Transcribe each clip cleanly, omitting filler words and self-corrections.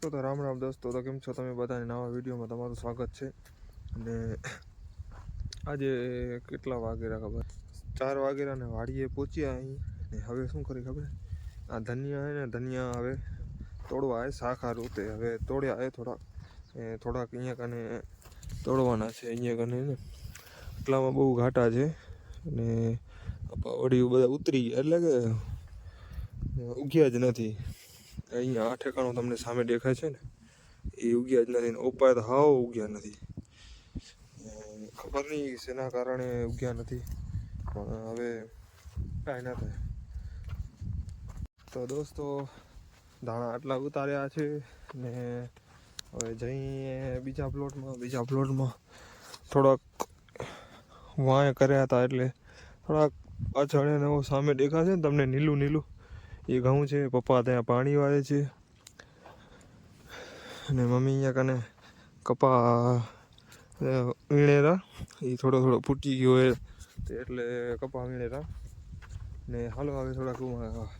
તો રામ રામ દોસ્તો, તો કેમ છો તમે બધાને? નવા વિડીયોમાં તમારું સ્વાગત છે. અને આજે કેટલા વાગેરા ખબર? 4 વાગેરા ને વાડીએ પહોંચ્યા અહીં. ને હવે શું કરી ખબર? આ ધનિયા હે ને, ધનિયા હવે તોડવા આવે, શાખા રૂતે હવે તોડ્યા આવે થોડાક અહીંયા કને તોડવાના છે. અહીંયા કને ને એટલામાં બહુ ઘાટા છે અને વળી બધા ઉતરી ગયા, એટલે કે ઉગ્યા જ નથી. અહીંયા આ ઠેકાણું તમને સામે દેખાય છે ને, એ ઉગ્યા જ નથી. ઉપાય તો હાવ ઉગ્યા નથી. ખબર નહીં શેના કારણે ઉગ્યા નથી, પણ હવે કાંઈ ના થાય. તો દોસ્તો, ધાણા આટલા ઉતાર્યા છે ને હવે જઈએ બીજા પ્લોટમાં થોડાક વાય કર્યા હતા, એટલે થોડાક પાછળ એને સામે દેખાશે ને તમને નીલું એ ઘઉં છે. પપ્પા ત્યાં પાણી વાળે છે અને મમ્મી અહીંયા કને કપા વીણેરા, એ થોડો ફૂટી ગયો હોય એટલે કપા વીણેરા. ને હાલો હવે થોડાક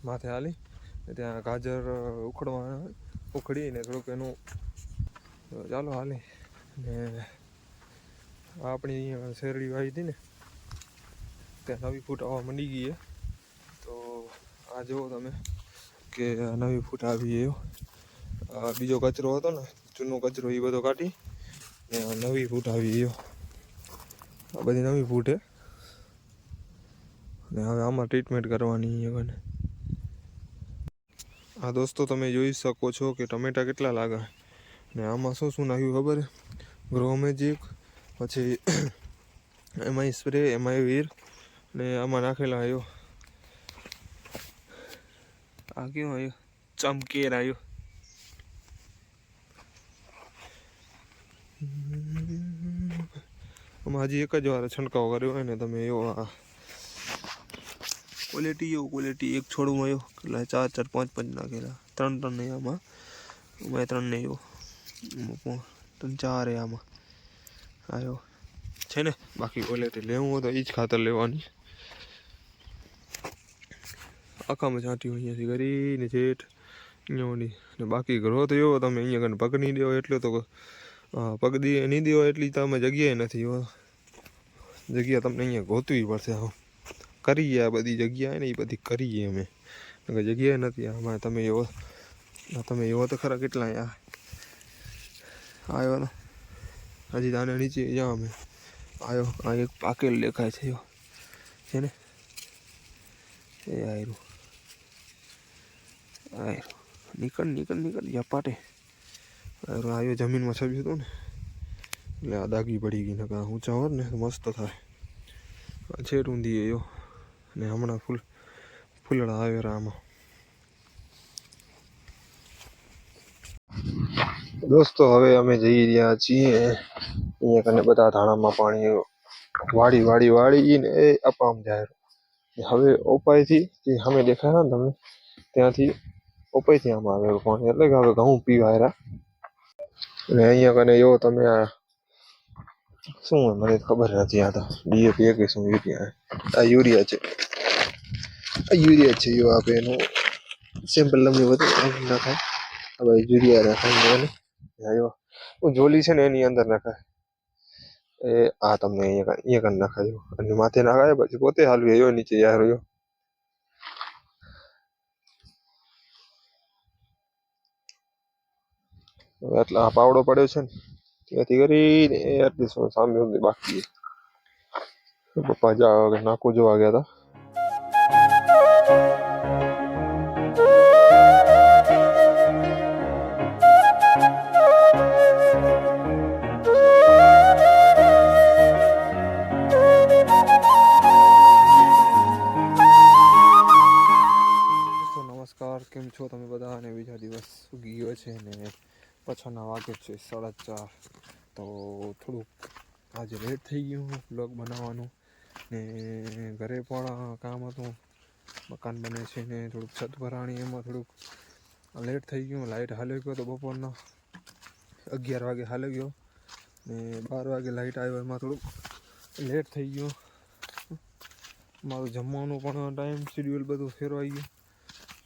માથે હાલી ત્યાં ગાજર ઉખડીને થોડુંક એનું ચાલો હાલી. ને આપણી અહીંયા શેરડી વાવી હતી ને, ત્યાં નવી ફૂટ આવવા માંડી ગઈ છે. તો આ જુઓ તમે કે નવી ફૂટ આવી એવો. બીજો કચરો હતો ને, જૂનો કચરો, એ બધો કાઢી ને નવી ફૂટ આવી એવો. આ બધી નવી ફૂટ છે ને હવે આમાં ટ્રીટમેન્ટ કરવાની છે. આ દોસ્તો તમે જોઈ શકો છો કે ટમેટા કેટલા લાગે ને આમાં શું નાખ્યું ખબર? ગ્રો મેજિક, પછી એમાં સ્પ્રે, એમાં વીર ને આમાં નાખેલા આવ્યો. આ કેવું આવ્યું? ચમકેર આવ્યું. આમાં હજી એક જ વાર છંટકાવ કર્યો હોય ને તમે એવો. આ ક્વોલિટી એક છોડમાં આવ્યો કેટલા 4 5 નાખેલા, 3 નહીં આમાં 3 નહીં આવ્યો, 3 4 આમાં આવ્યો છે ને. બાકી ક્વોલિટી લેવું હોય તો એ જ ખાતર લેવાની. આખામાં છાંટ્યું અહીંયાથી કરીને જેઠ અહીંયાની. ને બાકી ગ્રોથ એવો તમે અહીંયા કને પગ નહીં દેવો એટલે તો પગ નહીં દેવો એટલી તમે જગ્યાએ નથી. જગ્યા તમને અહીંયા ગોતવી પડશે. કરીએ આ બધી જગ્યાએ ને, એ બધી કરીએ અમે, જગ્યાએ નથી. આમાં તમે એવો તો ખરા કેટલા આવ્યો ને, હજી દાને નીચે જ્યાં અમે આવ્યો. આ એક પાકેલ દેખાય છે ને, એ આવ્યું નીકળ ઝપાટે આવ્યો. જમીનમાં છબ્યું હતું ને એટલે આ દાગી પડી ગઈ. ને ઊંચા હોત ને મસ્ત થાય. છેટ ઊંધી એવો ને હમણાં ફૂલડા આવેરા આમાં. દોસ્તો હવે અમે જઈ રહ્યા છીએ અહીંયા કને બધા ધાણામાં પાણી વાળી ને એ અપામ જાય. હવે ઓપાઈથી જે સામે દેખાય ને તમને, ત્યાંથી ઓપાઈથી આમાં આવે પાણી, એટલે કે હવે ઘઉં પીવા આવ્યા. અને અહીંયા કને એવો તમે આ શું હોય મને ખબર નથી. આ તો ડીએપી કે શું યુરિયા છે. એવો આપે એનું સેમ્પલ લંબી બધું નાખાય. હવે યુરિયા નાખાય જોલી છે ને એની અંદર નાખાય. એ આ તમને અહીંયા કને નાખાય અને માથે નાખાય. પછી પોતે હાલવી આવ્યો નીચે યાર રહ્યો. એટલે આ પાવડો પડ્યો છે ને, ત્યાંથી કરીને આટલી સામે બાકી. પપ્પા નાખું જોવા ગયા હતા. નમસ્કાર, કેમ છો તમે બધા? અને બીજા દિવસ ઉગી ગયો છે ને પાછળના વાગે છે 4:30. તો થોડુંક આજે લેટ થઈ ગયું બ્લોગ બનાવવાનું. ને ઘરે પણ કામ હતું, મકાન બને છે ને થોડુંક છત ભરાણી, એમાં થોડુંક લેટ થઈ ગયું. લાઇટ હાલે ગયો તો બપોરના 11 વાગે હાલે ગયો ને 12 વાગે લાઇટ આવ્યો. એમાં થોડુંક લેટ થઈ ગયું. મારું જમવાનું પણ ટાઈમ શેડ્યુલ બધું ફેરવાઈ ગયું.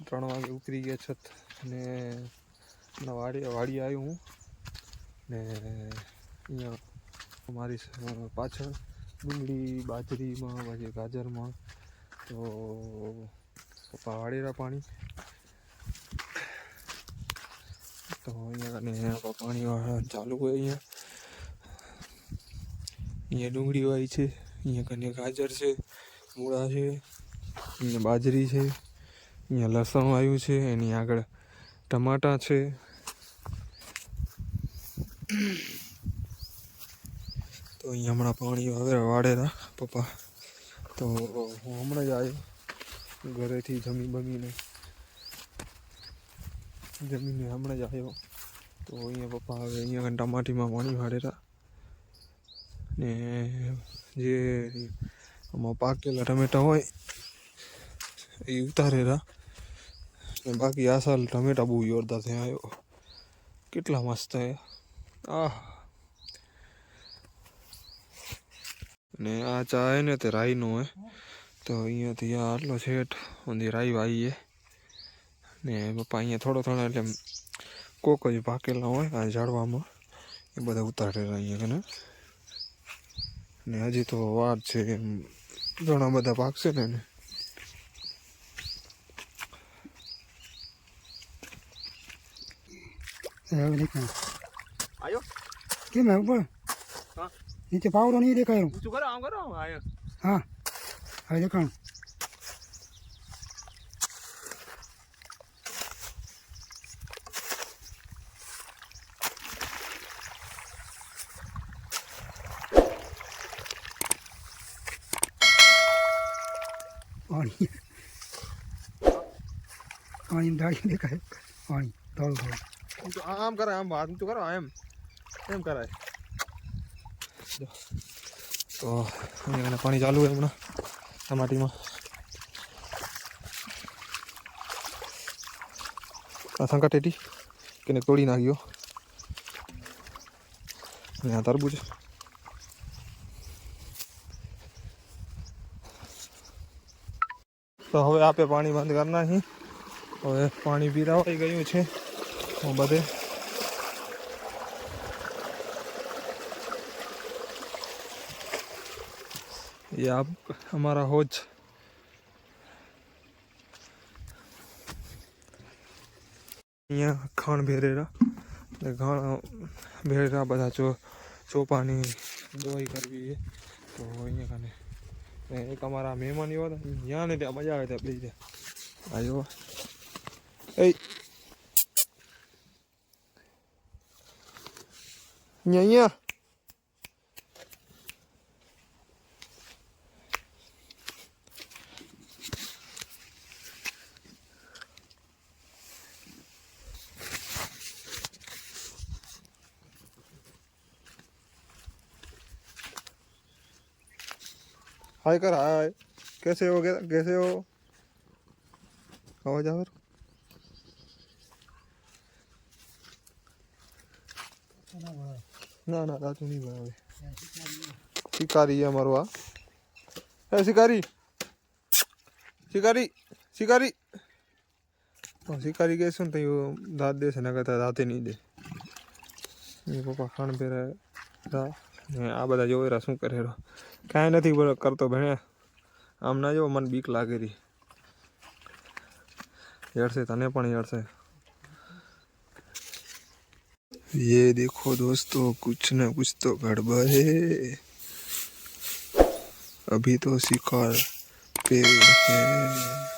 3 વાગે ઉતરી ગયા છત ને વાડી આવ્યો હું ને અહીંયા મારી પાછળ ડુંગળી બાજરીમાં પછી ગાજરમાં તો પપ્પા વાળેલા પાણી તો અહીંયા પાણી ચાલુ હોય અહીંયા ડુંગળી વાવી છે, અહીંયા કને ગાજર છે, મૂળા છે, અહીંયા બાજરી છે, અહીંયા લસણ વાવ્યું છે, એની આગળ ટમાટા છે. તો અહીંયા હમણાં પાણી વાળેલા પપ્પા. તો હું હમણાં જ આવ્યો ઘરેથી જમીને હમણાં જ આવ્યો. તો અહીંયા પપ્પા હવે અહીંયા ટમાટીમાં પાણી વાળેલા ને જે આમાં પાકેલા ટમેટા હોય એ ઉતારેલા ને બાકી આ સાલ ટમેટા બહુ જોરદાર થયા આવ્યો. કેટલા મસ્ત થયા ને આ ચા હે ને તે રાઈનો હે. તો અહીંયાથી આટલો છેટ ઊંધી રાઈ વાવીએ ને પપ્પા અહીંયા થોડો એટલે કોક જ પાકેલા હોય આ ઝાડવામાં એ બધા ઉતારેલા અહીંયા કને ને હજી તો વાર છે ઘણા બધા પાકશે ને आयो क्या मैं ऊपर हाँ नीचे पावड़ो नहीं देखा हूँ कुछ करो आयो हाँ अरे देखा पानी पानी में दाढ़ी देखा है पानी थोड़ा तो आम करे आम बात तो करो एम कराय. तो અહીંયા પાણી ચાલુ છે હમણાં ટમાટીમાં. આ સંકટેટી કેને તોડી નાખ્યો અને આ તરબૂચ. તો હવે આપે પાણી બંધ કરી નાખી. હવે પાણી પીરાવાઈ ગયું છે બધે. ये आप हमारा होज અહીંયા ખાણ ભેરેરા બધા ચોપાની દવાઈ કરવી છે. તો અહીંયા કને એક અમારા મહેમાન એવા હતા ત્યાં ને ત્યાં મજા આવે ત્યાં બે આવ્યો અહીંયા हाय कर हाय कैसे हो आवाज आवे ना रातू नहीं बनावे. शिकारी है हमारो है शिकारी शिकारी कैसे तो दाँत दे से ना कहता दाँते नहीं दे. ये पप्पा खान पे रहा आ बदा जो शू करे कहीं नहीं करतो भेणे. आम ना जो मन बीक लागे रही यड़से तने पण यड़से. ये देखो दोस्तों कुछ न कुछ तो गड़बड़ है. अभी तो शिकार पे है.